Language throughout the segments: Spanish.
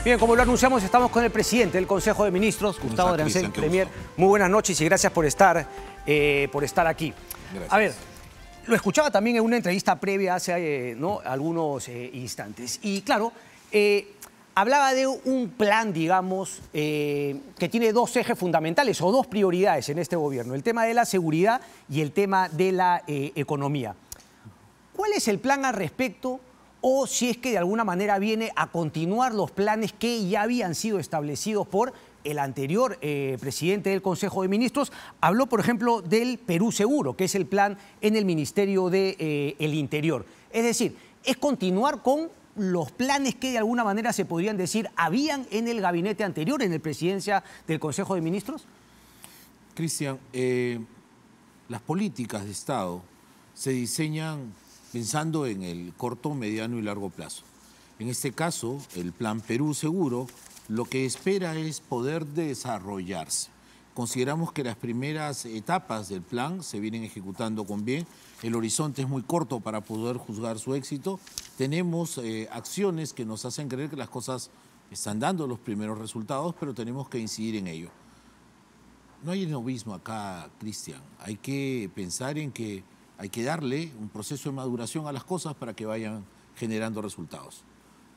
Bien, como lo anunciamos, estamos con el presidente del Consejo de Ministros, Gustavo Drancén, Premier. Muy buenas noches y gracias por estar aquí. Gracias. A ver, lo escuchaba también en una entrevista previa hace algunos instantes. Y claro, hablaba de un plan, digamos, que tiene dos ejes fundamentales o dos prioridades en este gobierno. El tema de la seguridad y el tema de la economía. ¿Cuál es el plan al respecto? O si es que de alguna manera viene a continuar los planes que ya habían sido establecidos por el anterior presidente del Consejo de Ministros. Habló, por ejemplo, del Perú Seguro, que es el plan en el Ministerio del Interior. Es decir, es continuar con los planes que de alguna manera se podrían decir habían en el gabinete anterior, en la presidencia del Consejo de Ministros. Cristian, las políticas de Estado se diseñan pensando en el corto, mediano y largo plazo. En este caso, el Plan Perú Seguro lo que espera es poder desarrollarse. Consideramos que las primeras etapas del plan se vienen ejecutando con bien. El horizonte es muy corto para poder juzgar su éxito. Tenemos acciones que nos hacen creer que las cosas están dando los primeros resultados, pero tenemos que incidir en ello. No hay novismo acá, Cristian. Hay que pensar en que hay que darle un proceso de maduración a las cosas para que vayan generando resultados.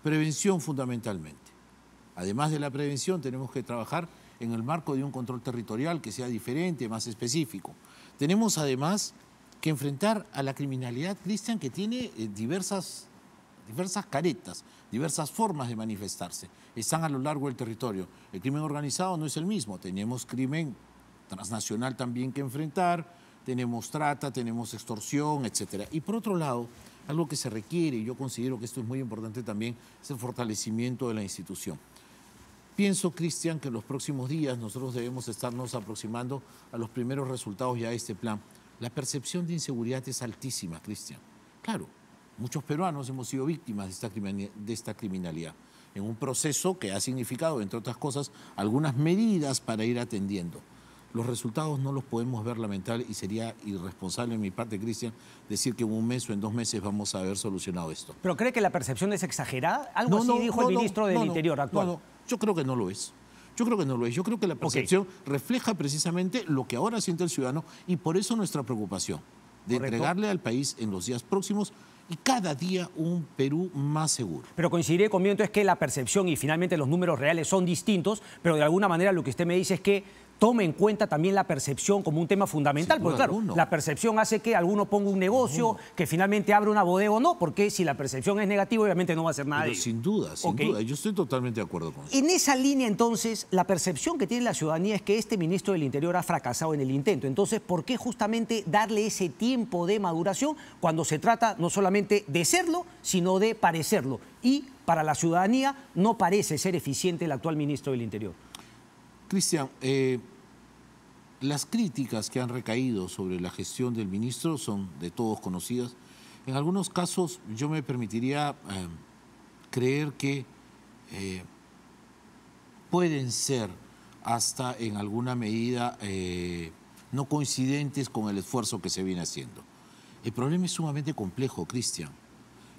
Prevención fundamentalmente. Además de la prevención, tenemos que trabajar en el marco de un control territorial que sea diferente, más específico. Tenemos además que enfrentar a la criminalidad, Cristian, que tiene diversas caretas, diversas formas de manifestarse. Están a lo largo del territorio. El crimen organizado no es el mismo. Tenemos crimen transnacional también que enfrentar, tenemos trata, tenemos extorsión, etc. Y por otro lado, algo que se requiere, y yo considero que esto es muy importante también, es el fortalecimiento de la institución. Pienso, Cristian, que en los próximos días nosotros debemos estarnos aproximando a los primeros resultados ya de este plan. La percepción de inseguridad es altísima, Cristian. Claro, muchos peruanos hemos sido víctimas de esta criminalidad, en un proceso que ha significado, entre otras cosas, algunas medidas para ir atendiendo. Los resultados no los podemos ver lamentable y sería irresponsable en mi parte, Cristian, decir que en un mes o en 2 meses vamos a haber solucionado esto. ¿Pero cree que la percepción es exagerada? Algo así dijo el ministro del Interior actual. No, yo creo que no lo es. Yo creo que no lo es. Yo creo que la percepción refleja precisamente lo que ahora siente el ciudadano y por eso nuestra preocupación de entregarle al país en los días próximos y cada día un Perú más seguro. Pero coincidiré conmigo entonces que la percepción y finalmente los números reales son distintos, pero de alguna manera lo que usted me dice es que tome en cuenta también la percepción como un tema fundamental, porque claro, la percepción hace que alguno ponga un negocio, que finalmente abra una bodega o no, porque si la percepción es negativa, obviamente no va a hacer nada de ello. Sin duda, sin duda, yo estoy totalmente de acuerdo con eso. En esa línea, entonces, la percepción que tiene la ciudadanía es que este ministro del Interior ha fracasado en el intento. Entonces, ¿por qué justamente darle ese tiempo de maduración cuando se trata no solamente de serlo, sino de parecerlo? Y para la ciudadanía no parece ser eficiente el actual ministro del Interior. Cristian, las críticas que han recaído sobre la gestión del ministro son de todos conocidas. En algunos casos yo me permitiría creer que pueden ser hasta en alguna medida no coincidentes con el esfuerzo que se viene haciendo. El problema es sumamente complejo, Cristian.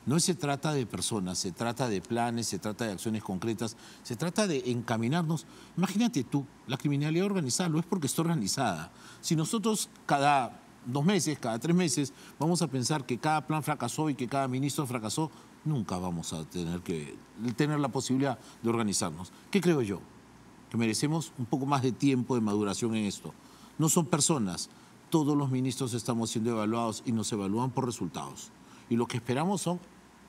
No se trata de personas, se trata de planes, se trata de acciones concretas, se trata de encaminarnos. Imagínate tú, la criminalidad organizada no es porque está organizada. Si nosotros cada 2 meses, cada 3 meses, vamos a pensar que cada plan fracasó y que cada ministro fracasó, nunca vamos a tener la posibilidad de organizarnos. ¿Qué creo yo? Que merecemos un poco más de tiempo de maduración en esto. No son personas, todos los ministros estamos siendo evaluados y nos evalúan por resultados. Y lo que esperamos son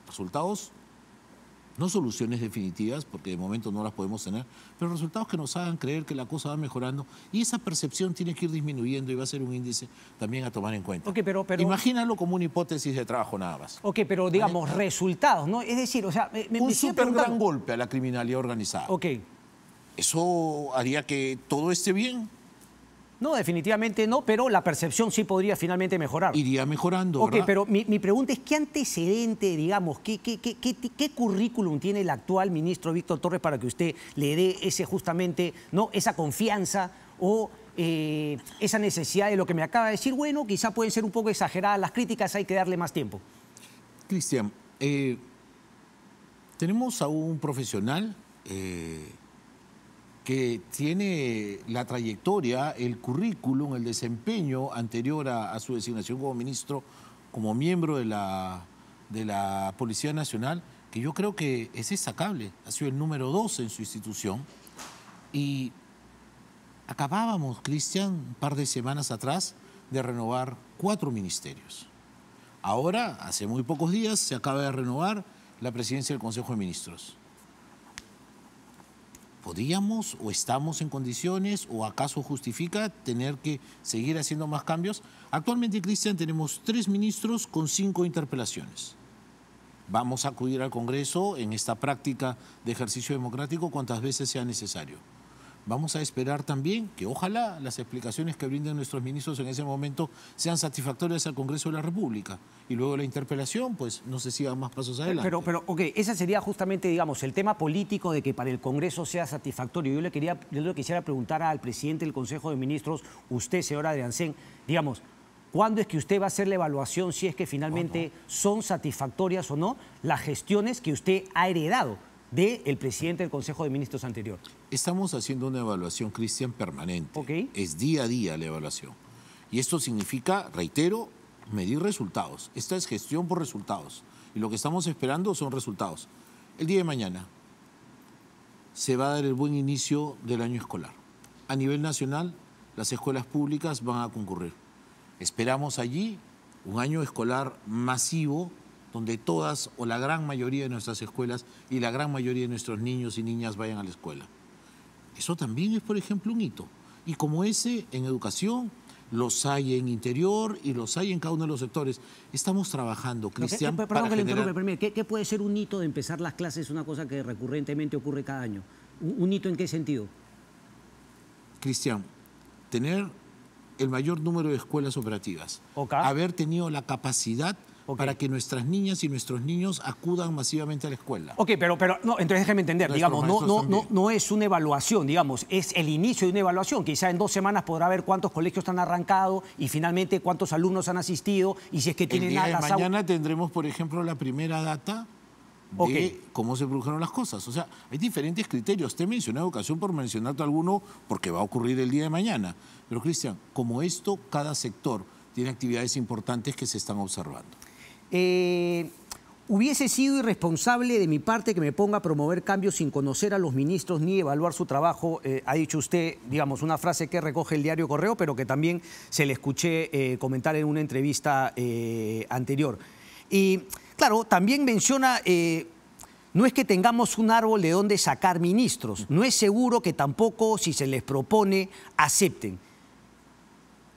resultados, no soluciones definitivas, porque de momento no las podemos tener, pero resultados que nos hagan creer que la cosa va mejorando y esa percepción tiene que ir disminuyendo y va a ser un índice también a tomar en cuenta. Pero imagínalo como una hipótesis de trabajo nada más. Pero digamos, resultados, ¿no? Es decir, o sea... un súper gran golpe a la criminalidad organizada. ¿Eso haría que todo esté bien? No, definitivamente no, pero la percepción sí podría finalmente mejorar. Iría mejorando, ¿verdad? Pero mi pregunta es, ¿qué antecedente, digamos, qué currículum tiene el actual ministro Víctor Torres para que usted le dé esa confianza o esa necesidad de lo que me acaba de decir? Bueno, quizá pueden ser un poco exageradas las críticas, hay que darle más tiempo. Cristian, tenemos a un profesional que tiene la trayectoria, el currículum, el desempeño anterior a su designación como ministro, como miembro de la Policía Nacional, que yo creo que es destacable. Ha sido el número 2 en su institución. Y acabábamos, Cristian, un par de semanas atrás, de renovar 4 ministerios. Ahora, hace muy pocos días, se acaba de renovar la presidencia del Consejo de Ministros. ¿Podríamos o estamos en condiciones o acaso justifica tener que seguir haciendo más cambios? Actualmente, Cristian, tenemos 3 ministros con 5 interpelaciones. Vamos a acudir al Congreso en esta práctica de ejercicio democrático cuantas veces sea necesario. Vamos a esperar también que ojalá las explicaciones que brinden nuestros ministros en ese momento sean satisfactorias al Congreso de la República. Y luego la interpelación, pues no se sigan más pasos adelante. Pero ok, ese sería justamente, digamos, el tema político de que para el Congreso sea satisfactorio. Yo le quisiera preguntar al presidente del Consejo de Ministros, usted, señora Adriancén, digamos, ¿cuándo es que usted va a hacer la evaluación si es que finalmente son satisfactorias o no las gestiones que usted ha heredado del presidente del Consejo de Ministros anterior? Estamos haciendo una evaluación, Cristian, permanente. Okay. Es día a día la evaluación. Y esto significa, reitero, medir resultados. Esta es gestión por resultados. Y lo que estamos esperando son resultados. El día de mañana se va a dar el buen inicio del año escolar. A nivel nacional, las escuelas públicas van a concurrir. Esperamos allí un año escolar masivo donde todas o la gran mayoría de nuestras escuelas y la gran mayoría de nuestros niños y niñas vayan a la escuela. Eso también es, por ejemplo, un hito. Y como ese, en educación, los hay en interior y los hay en cada uno de los sectores. Estamos trabajando, Cristian, Perdón que le interrumpa, ¿qué puede ser un hito de empezar las clases? Una cosa que recurrentemente ocurre cada año. ¿Un hito en qué sentido? Cristian, tener el mayor número de escuelas operativas. Okay. Haber tenido la capacidad para que nuestras niñas y nuestros niños acudan masivamente a la escuela. Ok, pero no, entonces déjeme entender, digamos, no es una evaluación, digamos, es el inicio de una evaluación. Quizá en 2 semanas podrá ver cuántos colegios han arrancado y finalmente cuántos alumnos han asistido y si es que tienen... El día de mañana tendremos, por ejemplo, la primera data de cómo se produjeron las cosas. O sea, hay diferentes criterios. Te mencioné educación por mencionarte alguno porque va a ocurrir el día de mañana. Pero, Cristian, como esto, cada sector tiene actividades importantes que se están observando. Hubiese sido irresponsable de mi parte que me ponga a promover cambios sin conocer a los ministros ni evaluar su trabajo. Ha dicho usted, digamos, una frase que recoge el diario Correo, pero que también se le escuché comentar en una entrevista anterior. Y claro, también menciona, no es que tengamos un árbol de donde sacar ministros, no es seguro que tampoco, si se les propone, acepten.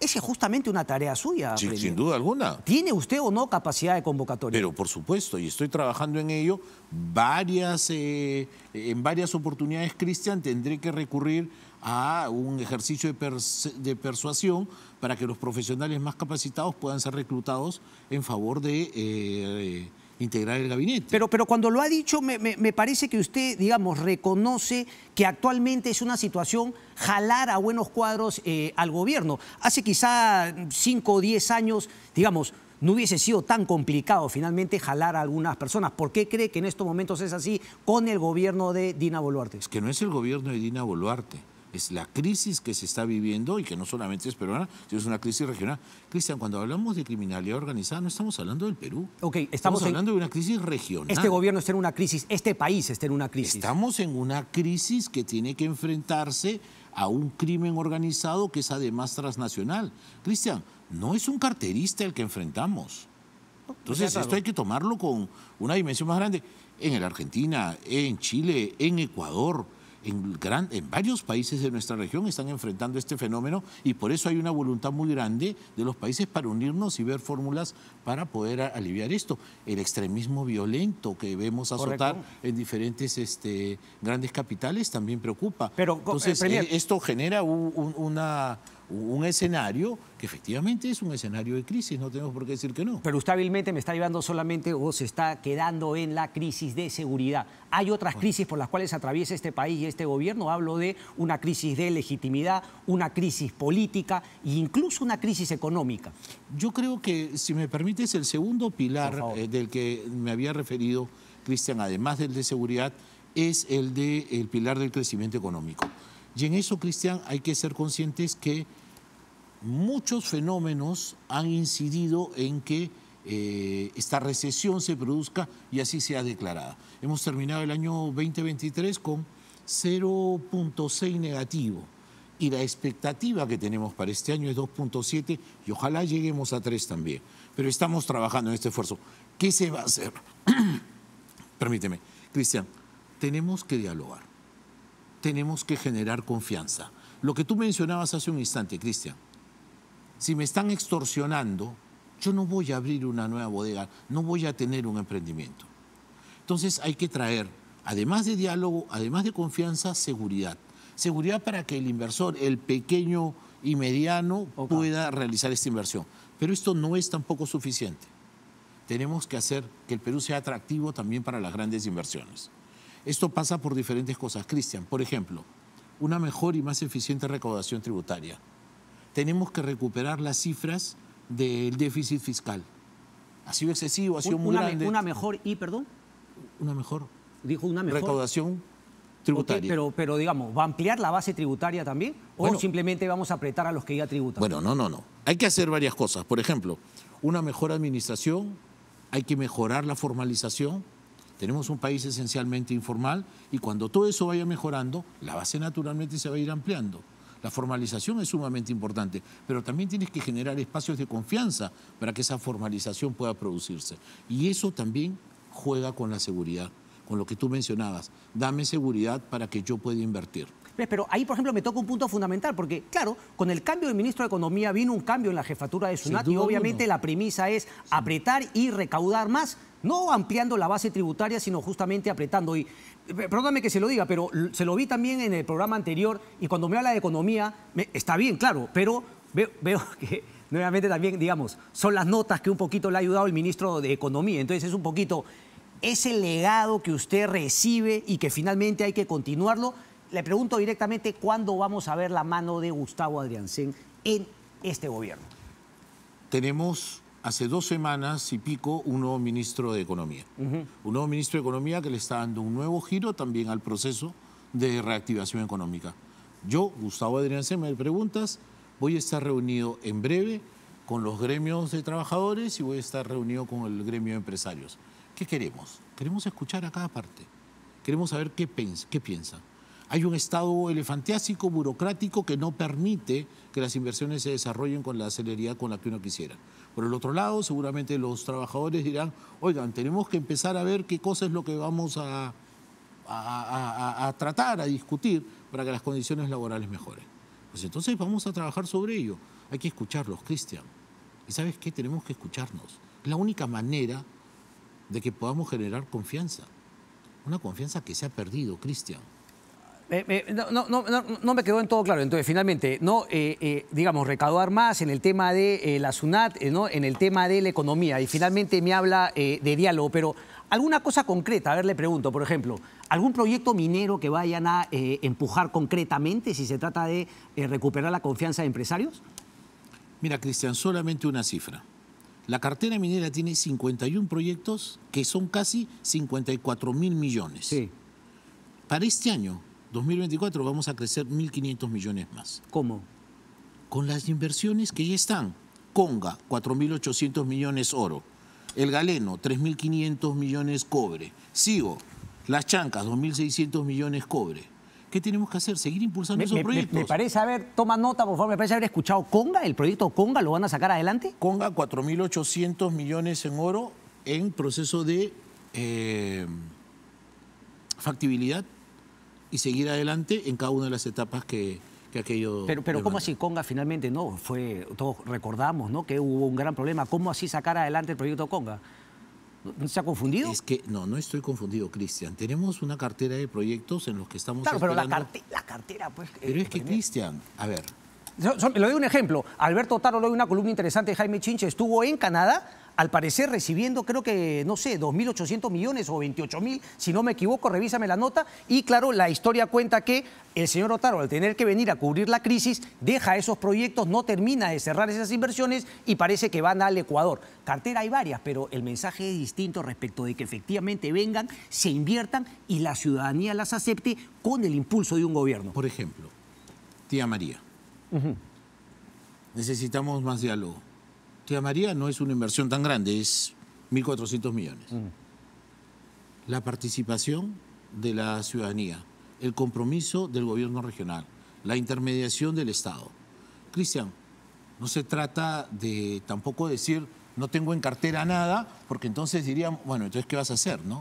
Esa es justamente una tarea suya. Sí, sin duda alguna. ¿Tiene usted o no capacidad de convocatoria? Pero por supuesto, y estoy trabajando en ello. En varias oportunidades, Cristian, tendré que recurrir a un ejercicio de persuasión para que los profesionales más capacitados puedan ser reclutados en favor de integrar el gabinete. Pero cuando lo ha dicho, me parece que usted, digamos, reconoce que actualmente es una situación jalar a buenos cuadros al gobierno. Hace quizá 5 o 10 años, digamos, no hubiese sido tan complicado finalmente jalar a algunas personas. ¿Por qué cree que en estos momentos es así con el gobierno de Dina Boluarte? Es que no es el gobierno de Dina Boluarte. Es la crisis que se está viviendo y que no solamente es peruana, sino es una crisis regional. Cristian, cuando hablamos de criminalidad organizada no estamos hablando del Perú. Estamos hablando de una crisis regional. Este gobierno está en una crisis, este país está en una crisis. Estamos en una crisis que tiene que enfrentarse a un crimen organizado que es además transnacional. Cristian, no es un carterista el que enfrentamos. Entonces esto hay que tomarlo con una dimensión más grande. En la Argentina, en Chile, en Ecuador, en varios países de nuestra región están enfrentando este fenómeno y por eso hay una voluntad muy grande de los países para unirnos y ver fórmulas para poder aliviar esto. El extremismo violento que vemos azotar en diferentes grandes capitales también preocupa. Pero, entonces, esto genera un escenario que efectivamente es un escenario de crisis, no tenemos por qué decir que no. Pero usted hábilmente me está llevando solamente o se está quedando en la crisis de seguridad. ¿Hay otras crisis por las cuales atraviesa este país y este gobierno? Hablo de una crisis de legitimidad, una crisis política e incluso una crisis económica. Yo creo que, si me permites, el segundo pilar del que me había referido, Cristian, además del de seguridad, es el del pilar del crecimiento económico. Y en eso, Cristian, hay que ser conscientes que muchos fenómenos han incidido en que esta recesión se produzca y así sea declarada. Hemos terminado el año 2023 con 0.6 negativo y la expectativa que tenemos para este año es 2.7 y ojalá lleguemos a 3 también. Pero estamos trabajando en este esfuerzo. ¿Qué se va a hacer? Permíteme, Cristian, tenemos que dialogar, tenemos que generar confianza. Lo que tú mencionabas hace un instante, Cristian, si me están extorsionando, yo no voy a abrir una nueva bodega, no voy a tener un emprendimiento. Entonces hay que traer, además de diálogo, además de confianza, seguridad. Seguridad para que el inversor, el pequeño y mediano, pueda realizar esta inversión. Pero esto no es tampoco suficiente. Tenemos que hacer que el Perú sea atractivo también para las grandes inversiones. Esto pasa por diferentes cosas, Cristian. Por ejemplo, una mejor y más eficiente recaudación tributaria. Tenemos que recuperar las cifras del déficit fiscal. Ha sido excesivo, ha sido muy grande. Una mejor y, perdón. Una mejor. Dijo una mejor recaudación tributaria. Okay, pero digamos, ¿va a ampliar la base tributaria también? ¿O simplemente vamos a apretar a los que ya tributan? Bueno, no. Hay que hacer varias cosas. Por ejemplo, una mejor administración, hay que mejorar la formalización. Tenemos un país esencialmente informal y cuando todo eso vaya mejorando, la base naturalmente se va a ir ampliando. La formalización es sumamente importante, pero también tienes que generar espacios de confianza para que esa formalización pueda producirse. Y eso también juega con la seguridad, con lo que tú mencionabas. Dame seguridad para que yo pueda invertir. Pero ahí, por ejemplo, me toca un punto fundamental, porque, claro, con el cambio del ministro de Economía vino un cambio en la jefatura de SUNAT y obviamente la premisa es apretar y recaudar más, no ampliando la base tributaria, sino justamente apretando. Y perdóname que se lo diga, pero se lo vi también en el programa anterior y cuando me habla de economía, está bien, claro, pero veo que nuevamente también, digamos, son las notas que un poquito le ha ayudado el ministro de Economía. Entonces es un poquito ese legado que usted recibe y que finalmente hay que continuarlo. Le pregunto directamente, ¿cuándo vamos a ver la mano de Gustavo Adriancén en este gobierno? Tenemos hace 2 semanas y pico un nuevo ministro de Economía. Un nuevo ministro de Economía que le está dando un nuevo giro también al proceso de reactivación económica. Yo, Gustavo Adriancén, me preguntas, voy a estar reunido en breve con los gremios de trabajadores y voy a estar reunido con el gremio de empresarios. ¿Qué queremos? Queremos escuchar a cada parte. Queremos saber qué piensan. Hay un estado elefantiásico, burocrático, que no permite que las inversiones se desarrollen con la celeridad con la que uno quisiera. Por el otro lado, seguramente los trabajadores dirán, oigan, tenemos que empezar a ver qué cosa es lo que vamos a tratar, a discutir, para que las condiciones laborales mejoren. Pues entonces vamos a trabajar sobre ello. Hay que escucharlos, Cristian. ¿Y sabes qué? Tenemos que escucharnos. Es la única manera de que podamos generar confianza. Una confianza que se ha perdido, Cristian. No me quedó en todo claro. Entonces, finalmente, digamos, recaudar más en el tema de la SUNAT, en el tema de la economía. Y finalmente me habla de diálogo. Pero, ¿alguna cosa concreta? A ver, le pregunto, por ejemplo, ¿algún proyecto minero que vayan a empujar concretamente si se trata de recuperar la confianza de empresarios? Mira, Cristian, solamente una cifra. La cartera minera tiene 51 proyectos que son casi 54.000 millones. Sí. Para este año, 2024, vamos a crecer 1.500 millones más. ¿Cómo? Con las inversiones que ya están. Conga, 4.800 millones oro. El Galeno, 3.500 millones cobre. Sigo, Las Chancas, 2.600 millones cobre. ¿Qué tenemos que hacer? Seguir impulsando esos proyectos. Me parece toma nota, por favor, me parece haber escuchado Conga, el proyecto Conga, ¿lo van a sacar adelante? Conga, 4.800 millones en oro en proceso de factibilidad y seguir adelante en cada una de las etapas que aquello... Pero ¿cómo así Conga finalmente no? Todos recordamos, ¿no?, que hubo un gran problema. ¿Cómo así sacar adelante el proyecto Conga? ¿No se ha confundido? Es que no estoy confundido, Cristian. Tenemos una cartera de proyectos en los que estamos esperando... Claro, pero la cartera, pues... Pero es que, Cristian, a ver... Le doy un ejemplo. Alberto Otaro, le doy una columna interesante de Jaime Chinche, estuvo en Canadá al parecer recibiendo, creo que, no sé, 2.800 millones o 28.000, si no me equivoco, revísame la nota. Y claro, la historia cuenta que el señor Otárola, al tener que venir a cubrir la crisis, deja esos proyectos, no termina de cerrar esas inversiones y parece que van al Ecuador. Cartera hay varias, pero el mensaje es distinto respecto de que efectivamente vengan, se inviertan y la ciudadanía las acepte con el impulso de un gobierno. Por ejemplo, Tía María. Necesitamos más diálogo. Tía María no es una inversión tan grande, es 1.400 millones. La participación de la ciudadanía, el compromiso del gobierno regional, la intermediación del Estado. Cristian, no se trata de tampoco decir no tengo en cartera nada, porque entonces dirían, bueno, entonces ¿qué vas a hacer, no?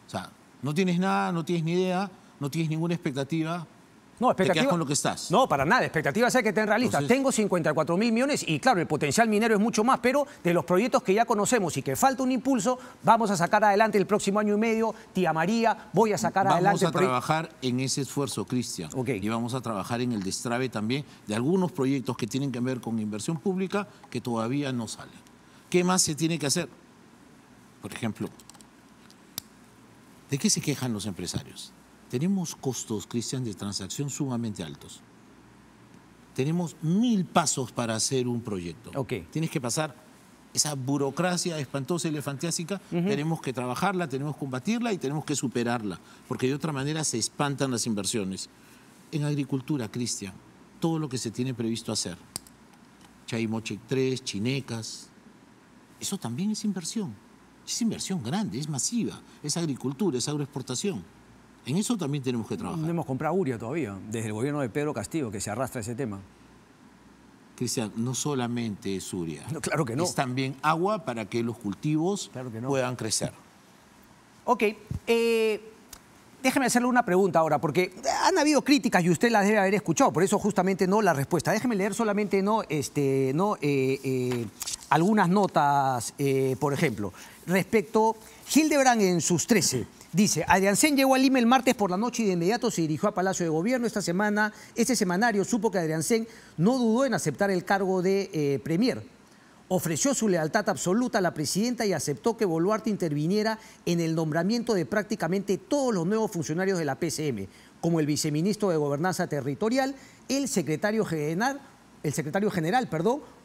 O sea, no tienes nada, no tienes ni idea, no tienes ninguna expectativa. No, ¿Te quedas con lo que estás? No, para nada. Expectativas hay que tener realistas. Entonces, tengo 54.000 millones y claro, el potencial minero es mucho más, pero de los proyectos que ya conocemos y que falta un impulso, vamos a sacar adelante el próximo año y medio. Tía María, voy a sacar adelante... Vamos a trabajar en ese esfuerzo, Cristian. Okay. Y vamos a trabajar en el destrabe también de algunos proyectos que tienen que ver con inversión pública que todavía no salen. ¿Qué más se tiene que hacer? Por ejemplo, ¿de qué se quejan los empresarios? Tenemos costos, Cristian, de transacción sumamente altos. Tenemos 1.000 pasos para hacer un proyecto. Okay. Tienes que pasar esa burocracia espantosa y elefantiásica. Tenemos que trabajarla, tenemos que combatirla y tenemos que superarla, porque de otra manera se espantan las inversiones. En agricultura, Cristian, todo lo que se tiene previsto hacer, Chaymoche 3, Chinecas, eso también es inversión. Es inversión grande, es masiva, es agricultura, es agroexportación. En eso también tenemos que trabajar. No hemos comprado urea todavía, desde el gobierno de Pedro Castillo, que se arrastra ese tema. Cristian, no solamente es urea. No, claro que no. Es también agua para que los cultivos puedan crecer. Ok. Déjeme hacerle una pregunta ahora, porque han habido críticas y usted las debe haber escuchado, por eso justamente no la respuesta. Déjeme leer solamente algunas notas, por ejemplo. Respecto, Hildebrand en sus 13... Dice, Adriancén llegó a Lima el martes por la noche y de inmediato se dirigió a Palacio de Gobierno. Este semanario supo que Adriancén no dudó en aceptar el cargo de premier. Ofreció su lealtad absoluta a la presidenta y aceptó que Boluarte interviniera en el nombramiento de prácticamente todos los nuevos funcionarios de la PCM, como el viceministro de Gobernanza Territorial, el secretario general,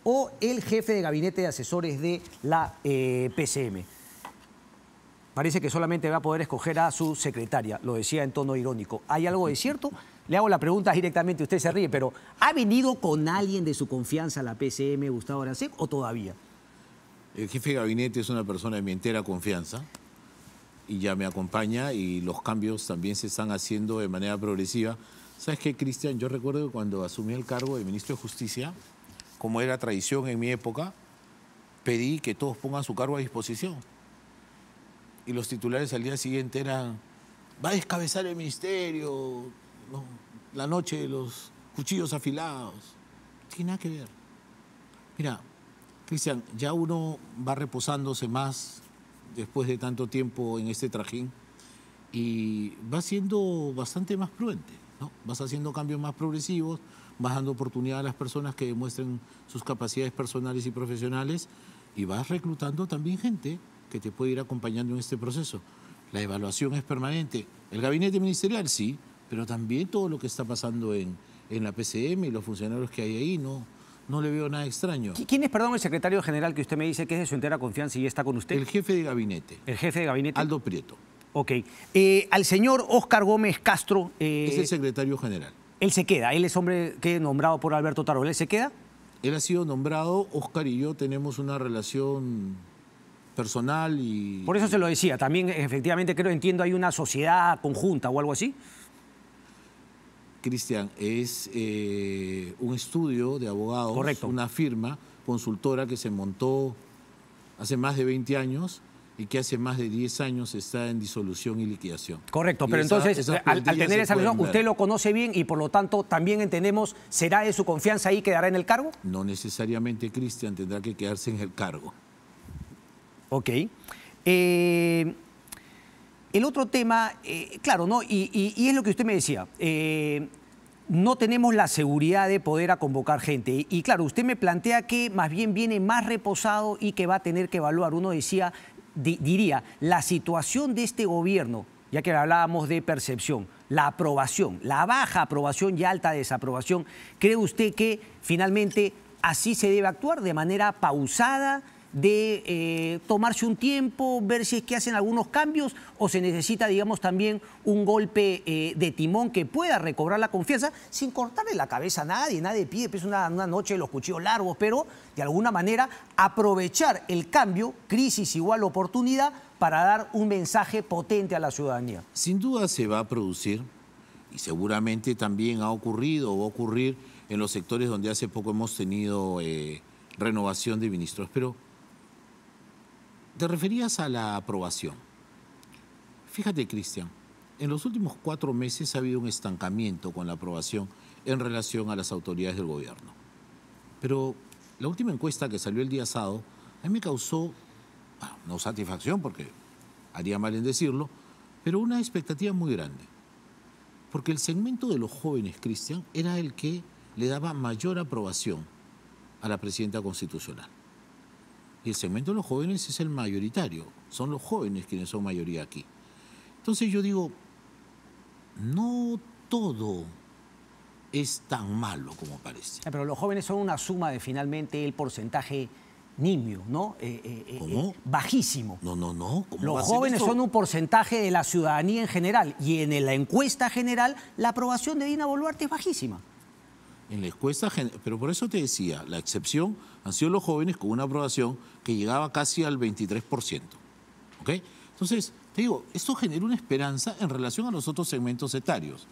o el jefe de gabinete de asesores de la PCM. Parece que solamente va a poder escoger a su secretaria, lo decía en tono irónico. ¿Hay algo de cierto? Le hago la pregunta directamente, usted se ríe, pero ¿ha venido con alguien de su confianza a la PCM, Gustavo Adriancén, o todavía? El jefe de gabinete es una persona de mi entera confianza y ya me acompaña y los cambios también se están haciendo de manera progresiva. ¿Sabes qué, Cristian? Yo recuerdo que cuando asumí el cargo de ministro de Justicia, como era tradición en mi época, pedí que todos pongan su cargo a disposición. Y los titulares al día siguiente eran, va a descabezar el ministerio, ¿no? La noche de los cuchillos afilados. No tiene nada que ver. Mira, Cristian, ya uno va reposándose más después de tanto tiempo en este trajín y va siendo bastante más prudente, ¿no? Vas haciendo cambios más progresivos, vas dando oportunidad a las personas que demuestren sus capacidades personales y profesionales y vas reclutando también gente que te puede ir acompañando en este proceso. La evaluación es permanente. El gabinete ministerial sí, pero también todo lo que está pasando en la PCM y los funcionarios que hay ahí, no le veo nada extraño. ¿Quién es, perdón, el secretario general que usted me dice que es de su entera confianza y está con usted? El jefe de gabinete. ¿El jefe de gabinete? Aldo Prieto. Ok. Al señor Óscar Gómez Castro... es el secretario general. Él se queda, él es hombre que nombrado por Alberto Otárola, ¿él se queda? Él ha sido nombrado, Óscar y yo tenemos una relación personal y... Por eso se lo decía, también efectivamente entiendo hay una sociedad conjunta o algo así. Cristian, es un estudio de abogados, correcto, una firma consultora que se montó hace más de 20 años y que hace más de 10 años está en disolución y liquidación. Correcto, pero entonces, al tener esa relación, usted lo conoce bien y por lo tanto también entendemos, ¿será de su confianza y quedará en el cargo? No necesariamente, Cristian, tendrá que quedarse en el cargo. Ok. El otro tema, claro, ¿no? Y es lo que usted me decía. no tenemos la seguridad de poder convocar gente. Y claro, usted me plantea que más bien viene más reposado y que va a tener que evaluar. Uno diría, la situación de este gobierno, ya que hablábamos de percepción, la aprobación, la baja aprobación y alta desaprobación, ¿cree usted que finalmente así se debe actuar de manera pausada, de tomarse un tiempo, ver si es que hacen algunos cambios o se necesita, digamos, también un golpe de timón que pueda recobrar la confianza sin cortarle la cabeza a nadie? Nadie pide pues, una noche de los cuchillos largos, pero de alguna manera aprovechar el cambio, crisis igual oportunidad, para dar un mensaje potente a la ciudadanía. Sin duda se va a producir, y seguramente también ha ocurrido o va a ocurrir en los sectores donde hace poco hemos tenido renovación de ministros, pero te referías a la aprobación. Fíjate, Cristian, en los últimos 4 meses ha habido un estancamiento con la aprobación en relación a las autoridades del gobierno. Pero la última encuesta que salió el día sábado a mí me causó, no satisfacción porque haría mal en decirlo, pero una expectativa muy grande. Porque el segmento de los jóvenes, Cristian, era el que le daba mayor aprobación a la presidenta constitucional. Y el segmento de los jóvenes es el mayoritario, son los jóvenes quienes son mayoría aquí. Entonces yo digo, no todo es tan malo como parece. Pero los jóvenes son una suma de finalmente el porcentaje nimio, ¿no? ¿Cómo? Bajísimo. No. ¿Cómo Los va a ser jóvenes eso? son un porcentaje de la ciudadanía en general y en la encuesta general la aprobación de Dina Boluarte es bajísima. En la encuesta, pero por eso te decía, la excepción han sido los jóvenes con una aprobación que llegaba casi al 23%. ¿Ok? Entonces, te digo, esto genera una esperanza en relación a los otros segmentos etarios.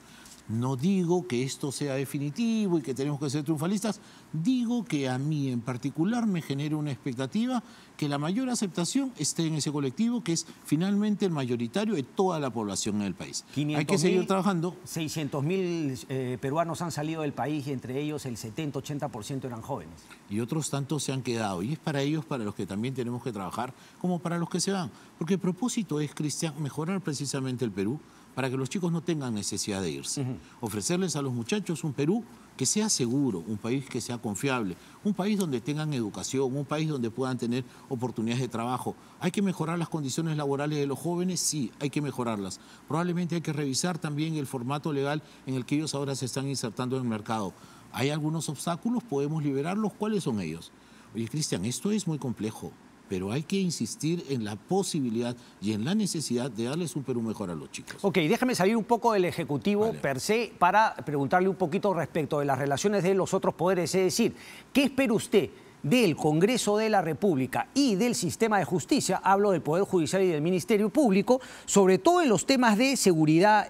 No digo que esto sea definitivo y que tenemos que ser triunfalistas, digo que a mí en particular me genera una expectativa que la mayor aceptación esté en ese colectivo, que es finalmente el mayoritario de toda la población en el país. Hay que seguir trabajando. 600.000 peruanos han salido del país y entre ellos el 70-80% eran jóvenes. Y otros tantos se han quedado. Y es para ellos para los que también tenemos que trabajar, como para los que se van. Porque el propósito es, Cristian, mejorar precisamente el Perú para que los chicos no tengan necesidad de irse. Ofrecerles a los muchachos un Perú que sea seguro, un país que sea confiable, un país donde tengan educación, un país donde puedan tener oportunidades de trabajo. ¿Hay que mejorar las condiciones laborales de los jóvenes? Sí, hay que mejorarlas. Probablemente hay que revisar también el formato legal en el que ellos ahora se están insertando en el mercado. ¿Hay algunos obstáculos? ¿Podemos liberarlos? ¿Cuáles son ellos? Oye, Cristian, esto es muy complejo, pero hay que insistir en la posibilidad y en la necesidad de darles un Perú mejor a los chicos. Ok, déjame salir un poco del Ejecutivo per se para preguntarle un poquito respecto de las relaciones de los otros poderes. Es decir, ¿qué espera usted del Congreso de la República y del sistema de justicia? Hablo del Poder Judicial y del Ministerio Público, sobre todo en los temas de seguridad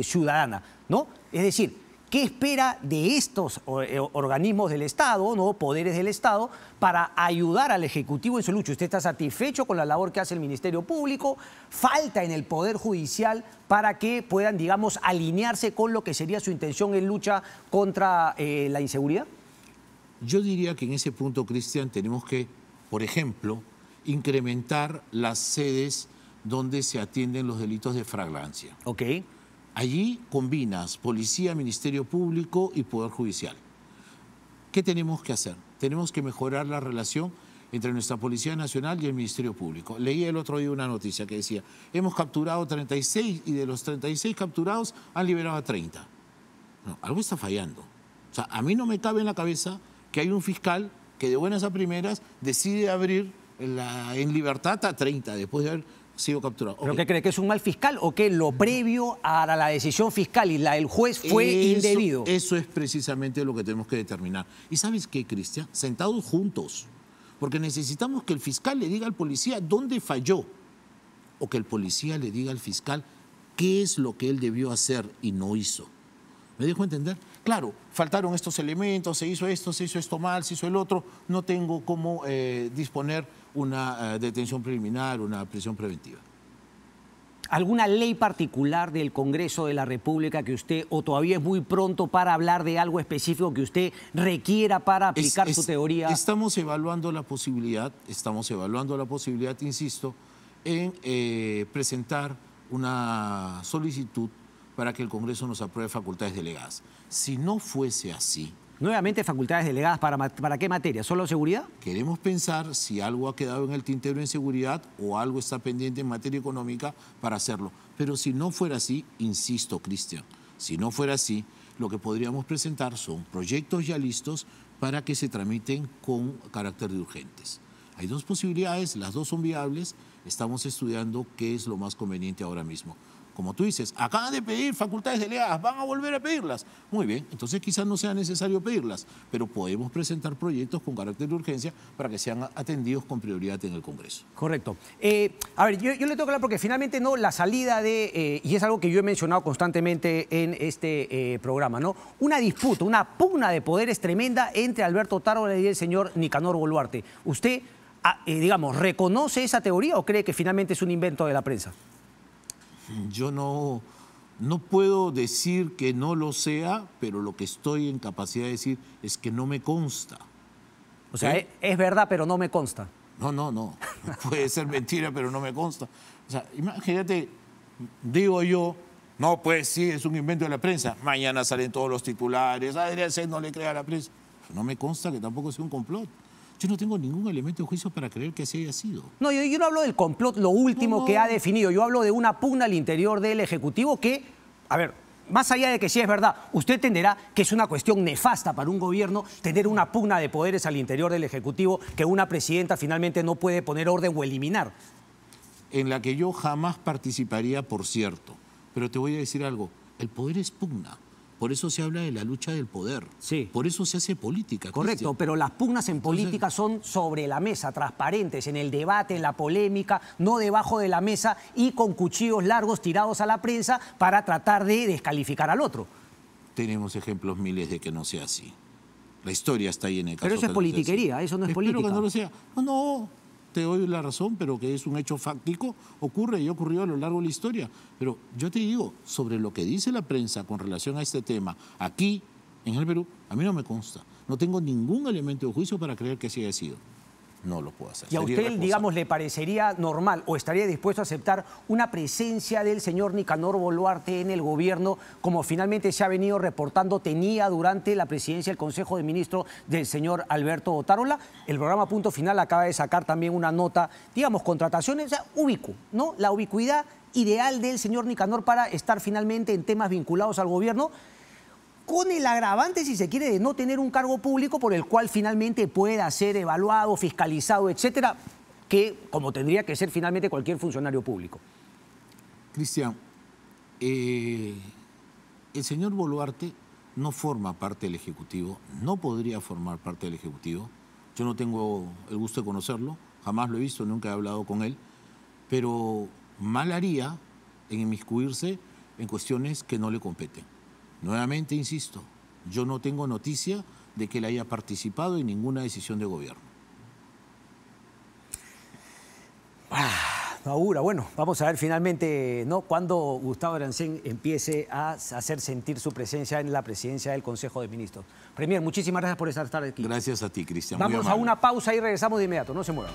ciudadana, ¿no? Es decir, ¿qué espera de estos organismos del Estado, ¿no? Poderes del Estado, para ayudar al Ejecutivo en su lucha? ¿Usted está satisfecho con la labor que hace el Ministerio Público? ¿Falta en el Poder Judicial para que puedan, digamos, alinearse con lo que sería su intención en lucha contra la inseguridad? Yo diría que en ese punto, Cristian, tenemos que, por ejemplo, incrementar las sedes donde se atienden los delitos de flagrancia. Ok. Allí combinas policía, Ministerio Público y Poder Judicial. ¿Qué tenemos que hacer? Tenemos que mejorar la relación entre nuestra Policía Nacional y el Ministerio Público. Leí el otro día una noticia que decía, hemos capturado 36 y de los 36 capturados han liberado a 30. No, algo está fallando. O sea, a mí no me cabe en la cabeza que hay un fiscal que de buenas a primeras decide abrir en libertad a 30 después de haber sido capturado. ¿Pero qué cree? ¿Que es un mal fiscal o que lo previo a la decisión fiscal y la del juez fue indebido? Eso es precisamente lo que tenemos que determinar. ¿Y sabes qué, Cristian? Sentados juntos. Porque necesitamos que el fiscal le diga al policía dónde falló. O que el policía le diga al fiscal qué es lo que él debió hacer y no hizo. ¿Me dejo entender? Claro, faltaron estos elementos, se hizo esto mal, se hizo el otro. No tengo cómo disponer una detención preliminar, una prisión preventiva. ¿Alguna ley particular del Congreso de la República que usted, o todavía es muy pronto para hablar de algo específico que usted requiera para aplicar su teoría? Estamos evaluando la posibilidad, insisto, en presentar una solicitud para que el Congreso nos apruebe facultades delegadas. Si no fuese así... Nuevamente facultades delegadas, ¿para qué materia? ¿Solo seguridad? Queremos pensar si algo ha quedado en el tintero en seguridad o algo está pendiente en materia económica para hacerlo. Pero si no fuera así, insisto, Cristian, si no fuera así, lo que podríamos presentar son proyectos ya listos para que se tramiten con carácter de urgentes. Hay dos posibilidades, las dos son viables, estamos estudiando qué es lo más conveniente ahora mismo. Como tú dices, acaban de pedir facultades delegadas, van a volver a pedirlas. Muy bien, entonces quizás no sea necesario pedirlas, pero podemos presentar proyectos con carácter de urgencia para que sean atendidos con prioridad en el Congreso. Correcto. A ver, yo le tengo que hablar porque finalmente no la salida de, y es algo que yo he mencionado constantemente en este programa, ¿no? Una disputa, una pugna de poderes tremenda entre Alberto Otárola y el señor Nicanor Boluarte. ¿Usted, digamos, reconoce esa teoría o cree que finalmente es un invento de la prensa? Yo no puedo decir que no lo sea, pero lo que estoy en capacidad de decir es que no me consta. O sea, es verdad, pero no me consta. No. Puede ser mentira, pero no me consta. O sea, imagínate, digo yo, no, pues sí, es un invento de la prensa. Mañana salen todos los titulares, Adrián Cés no le crea a la prensa. No me consta que tampoco sea un complot. Yo no tengo ningún elemento de juicio para creer que así haya sido. No, yo no hablo del complot, lo último que ha definido. Yo hablo de una pugna al interior del Ejecutivo que, a ver, más allá de que sí es verdad, usted entenderá que es una cuestión nefasta para un gobierno tener una pugna de poderes al interior del Ejecutivo que una presidenta finalmente no puede poner orden o eliminar. En la que yo jamás participaría, por cierto. Pero te voy a decir algo, el poder es pugna. Por eso se habla de la lucha del poder. Sí. Por eso se hace política. Correcto, Cristian. pero las pugnas en política son sobre la mesa, transparentes, en el debate, en la polémica, no debajo de la mesa y con cuchillos largos tirados a la prensa para tratar de descalificar al otro. Tenemos ejemplos miles de que no sea así. La historia está ahí en el caso. Pero eso es politiquería, eso no es política. Espero que no lo sea. No, te doy la razón, pero que es un hecho fáctico, ocurre y ha ocurrido a lo largo de la historia. Pero yo te digo, sobre lo que dice la prensa con relación a este tema, aquí, en el Perú, a mí no me consta. No tengo ningún elemento de juicio para creer que así haya sido. No lo puedo hacer. ¿Y a usted, digamos, le parecería normal o estaría dispuesto a aceptar una presencia del señor Nicanor Boluarte en el gobierno, como finalmente se ha venido reportando tenía durante la presidencia del Consejo de Ministros del señor Alberto Otárola? El programa Punto Final acaba de sacar también una nota, digamos, contrataciones, o sea, ubicuo, ¿no? La ubicuidad ideal del señor Nicanor para estar finalmente en temas vinculados al gobierno, con el agravante, si se quiere, de no tener un cargo público por el cual finalmente pueda ser evaluado, fiscalizado, etcétera, que como tendría que ser finalmente cualquier funcionario público. Cristian, el señor Boluarte no forma parte del Ejecutivo, no podría formar parte del Ejecutivo. Yo no tengo el gusto de conocerlo, jamás lo he visto, nunca he hablado con él, pero mal haría en inmiscuirse en cuestiones que no le competen. Nuevamente, insisto, yo no tengo noticia de que él haya participado en ninguna decisión de gobierno. Augura, bueno, vamos a ver finalmente, ¿no?, cuándo Gustavo Arancén empiece a hacer sentir su presencia en la presidencia del Consejo de Ministros. Premier, muchísimas gracias por estar aquí. Gracias a ti, Cristian. Vamos a una pausa y regresamos de inmediato, no se muevan.